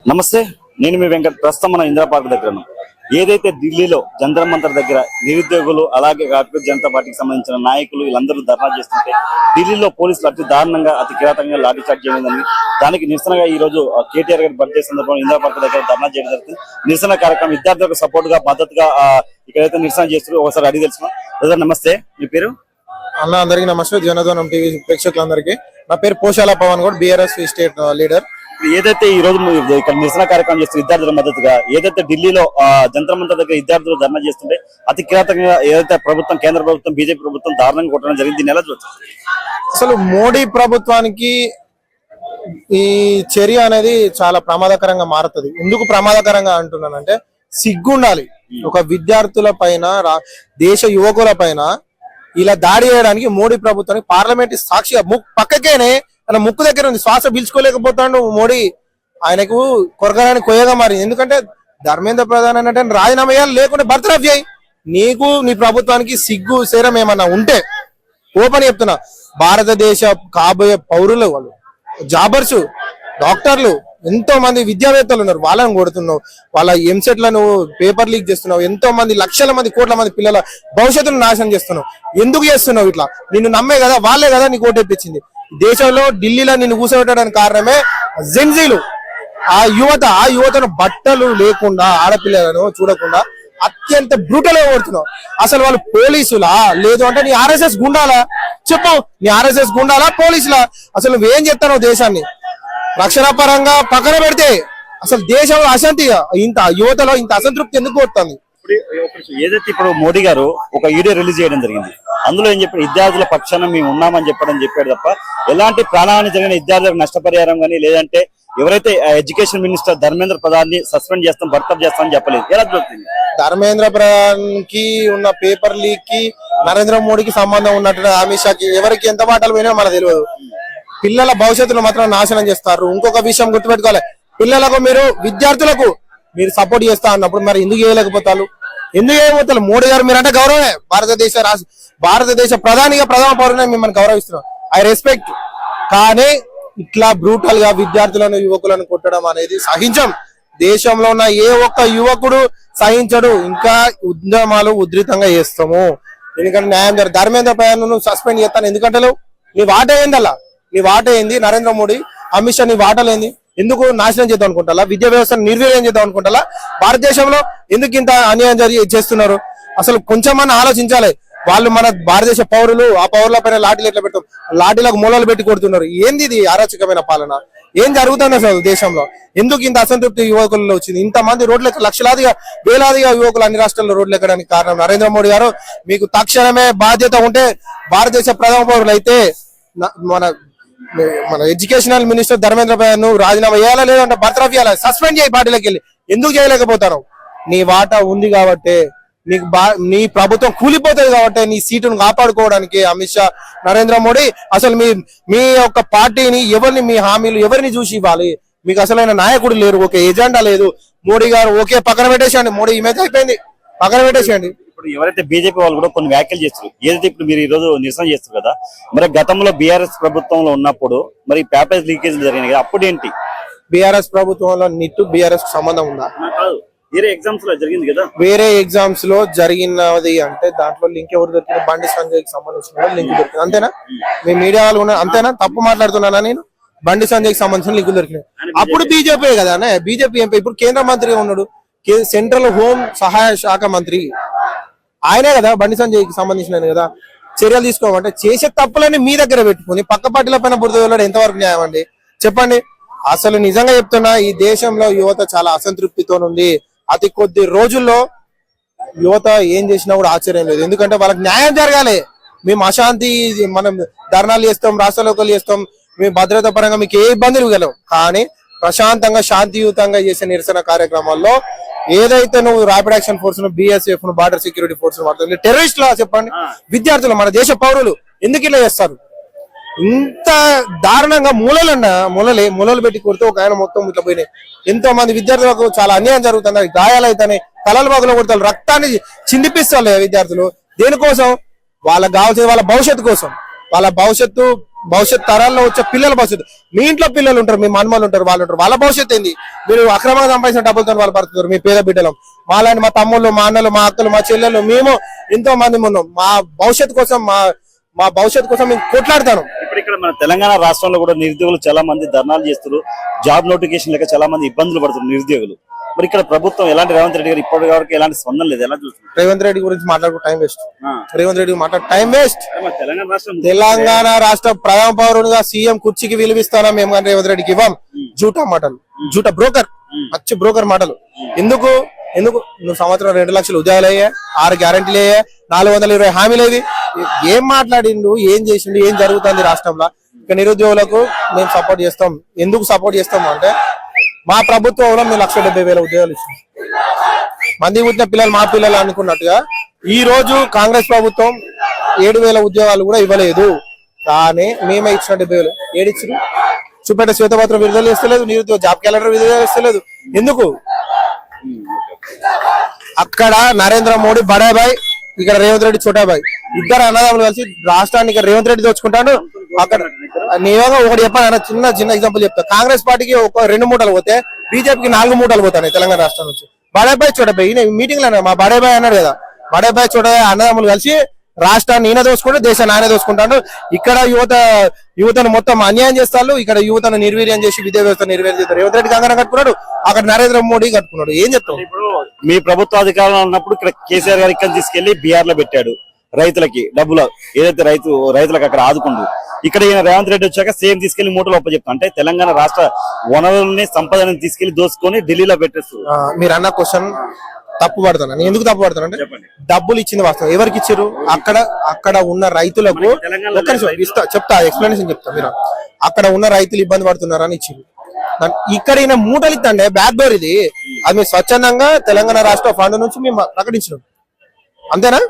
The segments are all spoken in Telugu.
నమస్తే, నేను మీ వెంకట్. ప్రస్తుతం మన ఇందిరా పార్క్ దగ్గర ఉన్నాం. ఏదైతే ఢిల్లీలో జంతర్ మంతర్ దగ్గర నిరుద్యోగులు అలాగే కాంగ్రెస్ జనతా పార్టీకి సంబంధించిన నాయకులు వీళ్ళందరూ ధర్నా చేస్తుంటే ఢిల్లీలో పోలీసులు అతి దారుణంగా అతి కిరాతకంగా లాఠీ చార్జ్ చేయలేదని దానికి నిరసనగా ఈ రోజు కేటీఆర్ గారి బర్త్డే సందర్భంగా ఇందిరా పార్క్ దగ్గర ధర్నా చేయడం జరుగుతుంది. నిరసన కార్యక్రమం విద్యార్థులకు సపోర్ట్ గా మద్దతుగా ఇక్కడైతే నిరసన చేస్తున్నారు. ఒకసారి అడిగి తెలుసుకున్నాం. నమస్తే, మీ పేరు? అన్న అందరికి నమస్తే. జనధ్వనం టీవీ ప్రేక్షకులందరికీ నా పేరు Poshala Pavan Goud, BRS state leader. ఏదైతే ఈ రోజు ఇక్కడ నిరసన కార్యక్రమం చేస్తున్న విద్యార్థుల మద్దతుగా ఏదైతే ఢిల్లీలో జంతర్ మంతర్ దగ్గర విద్యార్థులు ధర్నా చేస్తుంటే అతి కిరాతకంగా ఏదైతే ప్రభుత్వం, కేంద్ర ప్రభుత్వం, బీజేపీ ప్రభుత్వం దారుణంగా కొట్టడం జరిగింది. నెల అసలు మోడీ ప్రభుత్వానికి ఈ చర్య అనేది చాలా ప్రమాదకరంగా మారుతుంది. ఎందుకు ప్రమాదకరంగా అంటున్నానంటే, సిగ్గుండాలి ఒక విద్యార్థుల పైన, దేశ యువకుల పైన ఇలా దాడి చేయడానికి మోడీ ప్రభుత్వానికి పార్లమెంట్ సాక్షిగా పక్కకేనే తన ముక్కు దగ్గర ఉంది, శ్వాస పీల్చుకోలేకపోతాడు మోడీ. ఆయనకు కొరకరాని కొయ్యగా మారింది. ఎందుకంటే ధర్మేంద్ర ప్రధాన్ అంటే రాజీనామా చేయాలి, లేకుంటే బర్తరఫ్ చేయి. నీకు నీ ప్రభుత్వానికి సిగ్గు శరం ఏమన్నా ఉంటే ఓపెన్ చెప్తున్నా, భారతదేశ కాబోయే పౌరులు, వాళ్ళు జాబర్స్, డాక్టర్లు, ఎంతో మంది విద్యావేత్తలు ఉన్నారు, వాళ్ళని కొడుతున్నావు. వాళ్ళ ఎంసెట్లను పేపర్ లీక్ చేస్తున్నావు. ఎంతో మంది లక్షల మంది, కోట్ల మంది పిల్లల భవిష్యత్తును నాశనం చేస్తున్నావు. ఎందుకు చేస్తున్నావు ఇట్లా? నిన్ను నమ్మే కదా, వాళ్ళే కదా నీకు ఓటేపించింది. దేశంలో ఢిల్లీలో నిన్ను కూర్చోబెట్టడానికి కారణమే జెన్జీలు. ఆ యువతను బట్టలు లేకుండా, ఆడపిల్లలను చూడకుండా అత్యంత బ్రూటల్ గా కొడుతున్నావు. అసలు వాళ్ళు పోలీసులా, లేదు అంటే నీ ఆర్ఎస్ఎస్ గుండాలా? చెప్పు, నీ ఆర్ఎస్ఎస్ గుండాలా, పోలీసులా? అసలు నువ్వేం చెప్తావు దేశాన్ని? రక్షణ పరంగా పక్కన పెడితే అసలు దేశంలో అశాంతి, ఇంత యువతలో ఇంత అసంతృప్తి ఎందుకు కొడుతుంది? ఏదైతే ఇప్పుడు మోడీ గారు ఒక వీడియో రిలీజ్ చేయడం జరిగింది. అందులో ఏం చెప్పాడు, విద్యార్థుల పక్షాన మేము ఉన్నామని చెప్పాడు తప్ప ఎలాంటి ప్రాణహాని జరిగిన విద్యార్థులకు నష్టపరిహారం కానీ, లేదంటే ఎవరైతే ఎడ్యుకేషన్ మినిస్టర్ ధర్మేంద్ర ప్రధాన్ ని సస్పెండ్ చేస్తాం, బర్తరఫ్ చేస్తామని చెప్పలేదు. ఎలా జరుగుతుంది? ధర్మేంద్ర ప్రధాన్ కి ఉన్న పేపర్ లీక్ కి నరేంద్ర మోడీకి సంబంధం ఉన్నట్టు అమిత్ షాకి ఎవరికి ఎంత మాటలు పోయినా మనకు తెలియదు. పిల్లల భవిష్యత్తును మాత్రం నాశనం చేస్తారు. ఇంకొక విషయం గుర్తుపెట్టుకోవాలి, పిల్లలకు విద్యార్థులకు మీరు సపోర్ట్ చేస్తా అన్నప్పుడు మరి ఎందుకు చేయలేకపోతారు? ఎందుకు చేయకపోతారు? మోడీ గారు మీరంటే గౌరవమే, భారతదేశ ప్రధానిగా, ప్రథమ పౌరుని మిమ్మల్ని గౌరవిస్తున్నాం, ఐ రెస్పెక్ట్. కానీ ఇట్లా బ్రూటల్ గా విద్యార్థులను, యువకులను కొట్టడం అనేది సహించం. దేశంలో ఉన్న ఏ ఒక్క యువకుడు సహించడు. ఇంకా ఉద్యమాలు ఉధృతంగా చేస్తాము. ఎందుకంటే న్యాయం జరగదు. ధర్మేంద్ర ప్రధాన్ సస్పెండ్ చేస్తాను ఎందుకంటే నీ వాట ఏందల్లా? నీ వాట ఏంది? నరేంద్ర మోడీ, అమిత్ షా నీ వాటలేంది? ఎందుకు నాశనం చేద్దాం అనుకుంటా? విద్యా వ్యవస్థను నిర్వీర్యం చేద్దాం అనుకుంటా? భారతదేశంలో ఎందుకు ఇంత అన్యాయం చేస్తున్నారు? అసలు కొంచెమన్నా ఆలోచించాలి. వాళ్ళు మన భారతదేశ పౌరులు, ఆ పౌరుల పైన లాఠీలు ఎట్లా పెడతాం? లాఠీలకు మూలలు పెట్టి కొడుతున్నారు. ఏంది ఇది అరాచకమైన పాలన? ఏం జరుగుతుంది అసలు దేశంలో? ఎందుకు ఇంత అసంతృప్తి యువకుల్లో వచ్చింది? ఇంతమంది రోడ్లకు, లక్షలాదిగా, వేలాదిగా యువకులు అన్ని రాష్ట్రాల్లో రోడ్లు ఎక్కడానికి కారణం నరేంద్ర మోడీ గారు. మీకు తక్షణమే బాధ్యత ఉంటే భారతదేశ ప్రథమ పౌరులు అయితే మన ఎడ్యుకేషనల్ మినిస్టర్ ధర్మేంద్ర ప్రధాన్ రాజీనామా చేయాలా, లేదంటే బర్తరఫ్ చేయాలా, సస్పెండ్ చేయి పార్టీలోకి వెళ్ళి. ఎందుకు చేయలేకపోతారు? నీ వాటా ఉంది కాబట్టి, నీకు నీ ప్రభుత్వం కూలిపోతుంది కాబట్టి, నీ సీటును కాపాడుకోవడానికి అమిత్ షా, నరేంద్ర మోడీ అసలు మీ యొక్క పార్టీని ఎవరిని, మీ హామీలు ఎవరిని చూసి ఇవ్వాలి? మీకు అసలైన నాయకుడు లేరు, ఒక ఎజెండా లేదు. మోడీ గారు ఓకే పక్కన పెట్టేసేయండి, మోడీ ఇమేజ్ అయిపోయింది, పక్కన పెట్టేసేయండి. ఇప్పుడు ఎవరైతే బీజేపీ వాళ్ళు కూడా కొన్ని వ్యాఖ్యలు చేస్తారు. ఏదైతే ఇప్పుడు మీరు ఈ రోజు నిరసన చేస్తారు కదా, మరి గతంలో బీఆర్ఎస్ ప్రభుత్వంలో ఉన్నప్పుడు మరి పేపర్ లీకేజ్ జరిగినాయి కదా, అప్పుడు ఏంటి? బీఆర్ఎస్ ప్రభుత్వంలో నీట్ బీఆర్ఎస్ సంబంధం ఉందా? వేరే ఎగ్జామ్స్ లో జరిగింది కదా. వేరే ఎగ్జామ్స్ లో జరిగినది అంటే దాంట్లో లింక్ ఎవరు దొరికింది? బండి సంజయ్కి సంబంధించిన లింక్ దొరికింది, అంతేనా? మీ మీడియా వాళ్ళు ఉన్నారు, అంతేనా? తప్పు మాట్లాడుతున్నానా నేను? బండి సంజయ్కి సంబంధించిన లింకులు దొరికినాయి. అప్పుడు బీజేపీ కదా, బీజేపీ ఎంపీ, ఇప్పుడు కేంద్ర మంత్రిగా ఉన్నాడు, సెంట్రల్ హోం సహాయ శాఖ మంత్రి ఆయనే కదా. బండి సంజయ్కి సంబంధించిన కదా చర్యలు తీసుకోమంటే చేసే తప్పులని మీ దగ్గర పెట్టుకుని పక్క పార్టీల పైన బురద వెళ్ళడం ఎంతవరకు న్యాయం అండి? చెప్పండి. అసలు నిజంగా చెప్తున్నా, ఈ దేశంలో యువత చాలా అసంతృప్తితో ఉంది. అతి కొద్ది రోజుల్లో యువత ఏం చేసినా కూడా ఆశ్చర్యం లేదు. ఎందుకంటే వాళ్ళకి న్యాయం జరగాలి. మేము అశాంతి, మనం ధర్నాలు చేస్తాం, రాష్ట్రాలు చేస్తాం, మేము భద్రత పరంగా మీకు ఏ ఇబ్బందులు కలవు. కానీ ప్రశాంతంగా, శాంతియుతంగా చేసే నిరసన కార్యక్రమాల్లో ఏదైతే నువ్వు ర్యాపిడ్ యాక్షన్ ఫోర్స్ ను, బిఎస్ఎఫ్ ను, బార్డర్ సెక్యూరిటీ ఫోర్స్ వాడుతుంది, టెర్రరిస్ట్ లా చెప్పండి. విద్యార్థులు, మన దేశ పౌరులు ఎందుకు ఇలా చేస్తారు? ఇంత దారుణంగా మూలలు పెట్టి కొడితే ఒక ఆయన మొత్తం ఇట్లా పోయినాయి. ఎంతో మంది విద్యార్థులకు చాలా అన్యాయం జరుగుతుంది, గాయాలు అవుతాయి, తలలు బాగులో కొడతారు, రక్తాన్ని చిందిపిస్తారు విద్యార్థులు. దేనికోసం? వాళ్ళకి కావాల్సిన వాళ్ళ భవిష్యత్తు కోసం. వాళ్ళ భవిష్యత్ తరాల్లో వచ్చే పిల్లల భవిష్యత్తు. మీ ఇంట్లో పిల్లలు ఉంటారు, మీ మనమలు ఉంటారు, వాళ్ళు ఉంటారు, వాళ్ళ భవిష్యత్తు ఏంది? మీరు అక్రమంగా సంపాదించిన డబ్బులతో వాళ్ళు బతుకుతారు, మీ పేద బిడ్డలం. మాలాంటి మా తమ్ముళ్ళు, మా అన్నలు, మా అక్కలు, మా చెల్లెలు, మేము ఎంతో మంది ఉన్నాం. మా భవిష్యత్తు కోసం మేము కొట్లాడతాను. ఇప్పుడు ఇక్కడ మన తెలంగాణ రాష్ట్రంలో కూడా నిరుద్యోగులు చాలా మంది ధర్నాలు చేస్తారు, జాబ్ నోటిఫికేషన్ లేక చాలా మంది ఇబ్బందులు పడుతున్నారు నిరుద్యోగులు. మరి ఇక్కడ ప్రభుత్వం ఎలాంటి రేవంత్ రెడ్డి గారు ఇప్పటి వరకు ఎలాంటి స్పందన లేదు, ఎలా చూస్తున్నారు? రేవంత్ రెడ్డి గురించి మాట్లాడుకో time waste. Revanth Reddy time waste. Telangana రాష్ట్రం తెలంగాణ రాష్ట్ర ప్రధాన పౌరునిగా సీఎం కుర్చీకి విలువిస్తానా మేము కానీ రేవంత్ రెడ్డికి ఇవ్వం. జూటా మాటలు, జూటా బ్రోకర్, అచ్చు బ్రోకర్ మాటలు. ఎందుకు నువ్వు సంవత్సరం 2 లక్షల ఉద్యోగాలు అయ్యా, 6 గ్యారంటీలు అయ్యా, 420 హామీలు అయ్యి ఏం మాట్లాడిండు, ఏం చేసిండు, ఏం జరుగుతుంది రాష్ట్రంలో? ఇక నిరుద్యోగులకు మేము సపోర్ట్ చేస్తాం. ఎందుకు సపోర్ట్ చేస్తాం అంటే మా ప్రభుత్వంలో మేము 1,70,000 ఉద్యోగాలు ఇస్తాం. మంది పుట్టిన పిల్లలు మా పిల్లలు అనుకున్నట్టుగా ఈ రోజు కాంగ్రెస్ ప్రభుత్వం 7,000 ఉద్యోగాలు కూడా ఇవ్వలేదు, కానీ మేమే ఇచ్చిన 70,000. ఏడిచ్చిన చూపెట్ట శ్వేతపత్రం విడుదల చేస్తలేదు, నిరుద్యోగ జాబ్ క్యాలెండర్ విడుదల చేస్తలేదు. ఎందుకు? అక్కడ నరేంద్ర మోడీ బడాబాయ్, ఇక్కడ రేవంత్ రెడ్డి చోటాబాయ్, ఇద్దరు అన్నదమ్ములు కలిసి రాష్ట్రాన్ని ఇక్కడ రేవంత్ రెడ్డి దోచుకుంటాడు. అక్కడ నియోగం ఒకటి చెప్పాను, చిన్న ఎగ్జాంపుల్ చెప్తా. కాంగ్రెస్ పార్టీకి ఒక 2 మూటలు పోతే బీజేపీకి 4 మూటలు పోతాయి తెలంగాణ రాష్ట్రం నుంచి. బడాబాయ్ చోటాబాయ్ మీటింగ్ లో మా బడాబాయ్ అన్నాడు కదా, బడాబాయ్ చోటాబాయ్ అన్నదమ్ములు కలిసి రాష్ట్రాన్ని ఈయన దోసుకుంటూ దేశాన్ని ఆయన దోసుకుంటాడు. ఇక్కడ యువతను మొత్తం అన్యాయం చేస్తారు, ఇక్కడ యువతను నిర్వీర్యం చేసి విద్యా వ్యవస్థ నిర్వీర్యం చేస్తారు. రేవంత్ రెడ్డి కంగన కట్టుకున్నాడు, అక్కడ నరేంద్ర మోడీ కట్టుకున్నాడు. ఏం చెప్తాం? ఇప్పుడు మీ ప్రభుత్వ అధికారంలో ఉన్నప్పుడు ఇక్కడ కేసీఆర్ గారు ఇక్కడ తీసుకెళ్లి బీఆర్ లో పెట్టాడు, రైతులకి డబ్బులు ఏదైతే రైతులకు అక్కడ ఆదుకుంటూ. ఇక్కడ ఈయన రేవంత్ రెడ్డి వచ్చాక సేమ్ తీసుకెళ్లి మూటలు ఒప్పచెప్తాం. అంటే తెలంగాణ రాష్ట్ర వనరుల్ని సంపదని తీసుకెళ్లి దోసుకొని ఢిల్లీలో పెట్టేస్తారు. మీరు అన్న క్వశ్చన్ తప్పు పడుతున్నాను. ఎందుకు తప్పు పడుతున్నా అంటే డబ్బులు ఇచ్చింది వాస్తవం. ఎవరికి ఇచ్చారు? అక్కడ ఉన్న రైతులకు. ఒక్క నిమిషం చెప్తా, ఎక్స్ప్లెనేషన్ చెప్తా. మీరు అక్కడ ఉన్న రైతులు ఇబ్బంది పడుతున్నారని ఇచ్చింది. ఇక్కడ ఈయన మూటలు ఇస్తండే బ్యాక్ డోర్ ఇది. అది మేము స్వచ్ఛందంగా తెలంగాణ రాష్ట్ర ఫండ్ నుంచి మేము ప్రకటించినాం, అంతేనా?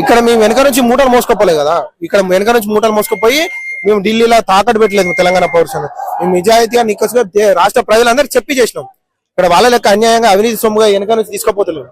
ఇక్కడ మేము వెనక నుంచి మూటలు మోసుకపోలేదు కదా, ఇక్కడ వెనక నుంచి మూటలు మోసుకుపోయి మేము ఢిల్లీలో తాకట్టు పెట్టలేదు తెలంగాణ పౌరుషాన్ని. మేము నిజాయితీగా నిక్కసుగా రాష్ట్ర ప్రజలందరికీ చెప్పి చేసినాం. ఇక్కడ వాళ్ళ లెక్క అన్యాయంగా అవినీతి సొమ్ముగా వెనక నుంచి తీసుకోపోతలేదు.